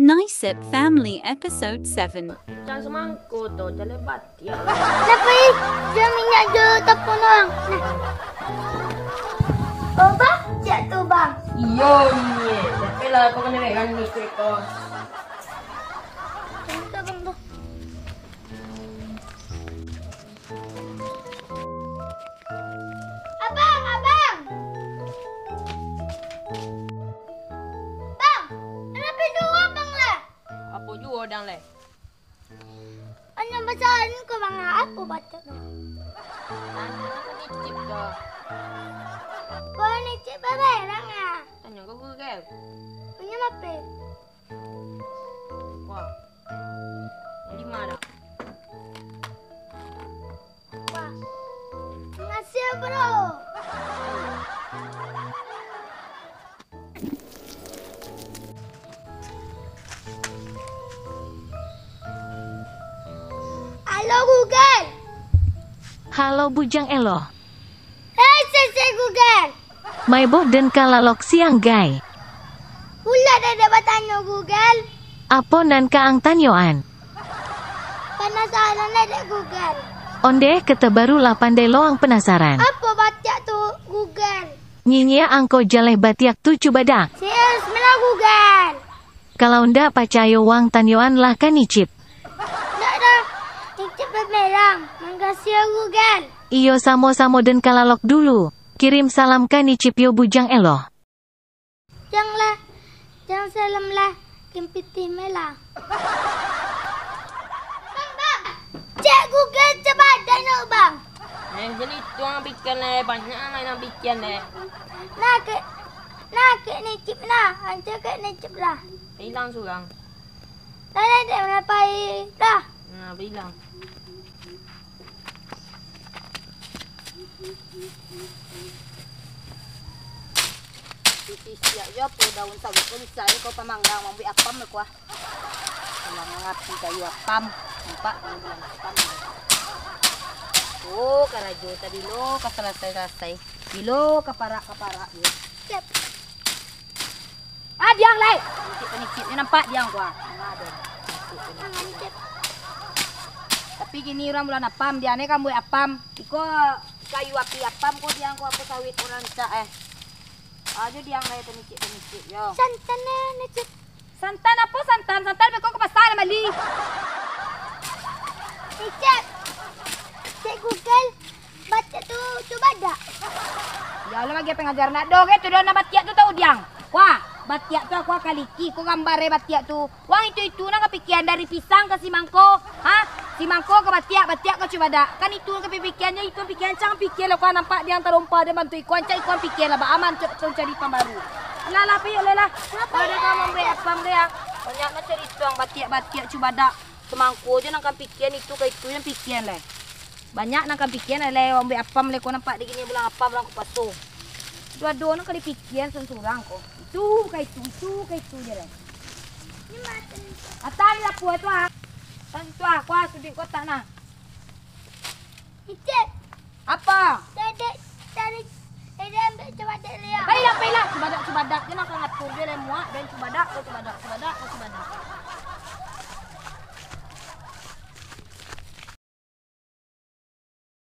Nicep Family Episode 7. Jangan semangko tu, jalan batia. Tapi dia minyak je tapunang. Oh bang, jatuh bang. Iyo ni, tapi lah kau kena pegang ni kau. Bentar bang tu. Abang, abang. Bang, kenapa dua bang lah? Apa juga dang le? Hanya bacaan ko bang apa baca tu? Tanya kau ni cip ke? Kau ni cik barang ah. Tanya kau Google. Punya apa? Wah. Yang di mana? Wah. Ngasih bro. Halo Google. Halo Bujang Elo. Hei Sese Google. Mai boh dan kalalok siang gai. Hula dah bertanya Google. Apo nan kaang tanyoan. Penasaran ada Google. Onde kete baru lah pandai loang penasaran. Apa baca tu Google? Nyinyia angko jaleh batiak tu cubadak. Serius mana Google? Kalau ndak pacayo wang tanyoan lah kan icip. Tak dah. Icip bermerang. Makasih ya Google. Iyo samo-samo dan kalalok dulu. Kirim salam kan icip yo Bujang Elo. Janganlah. Jangan salam lah. Kempiti melah. Bang. Cek Google coba ada no bang. Yang jadi tu yang bikin le, banyak yang bikin le. Nak ke ni cip nah. Hancur ke ni cip lah. Hilang surang. Dah ada mana pai dah. Nah, hilang. Siap je po daun sawi ko misal ko pamanggang mambi apam na ko. Kalau ngapi kayu apam, nampak ni bilang apam. Oh, karajo tadi lo kaselesai-selesai. Bilo kaparak yo. Cep. Ah, diang lai. Penicit ni nampak diang ko. Ada. Tangan cep. Tapi gini orang bulan apam, dia ni kamu apam. Iko kayu api apam ko diang ko apa sawit orang cak aja diang lai penicit yo. Santan ni cep. Santan apa santan? Santan beko ke pasar mali. Cep. Cek Google. Baca tu coba dak. Ya Allah bagi pengajar nak dong tu dah nak batiak tu tahu diang. Wah, batiak tu aku kaliki ko gambare batiak tu. Wang itu nak kepikiran dari pisang ke si mangko. Ha? Si mangko ke batiak ko coba dak. Kan itu kepikirannya itu pikiran cang pikir lo kan nampak diang terompa dia bantu ikon cai ikon pikir lah ba aman cari pembaru. Lah pi lah. Ada kamu beri apa dia? Banyak nak cari tuang batiak coba dak. Semangko je nak pikiran itu ke itu yang pikiran lah. Banyak nak pikiran le wong be apam le ko nampak digini bilang apa bilang ko paso. Dua-dua nak kali pikiran sensurang ko. Itu ke itu je le. Ni mata. Atan la puat tu ah. Tan tu ah ko sudin kota nah. Cep. Apa? Tadi ambil coba dak dia. Baiklah. Cubadak je nak ngatur je le muak dan cubadak.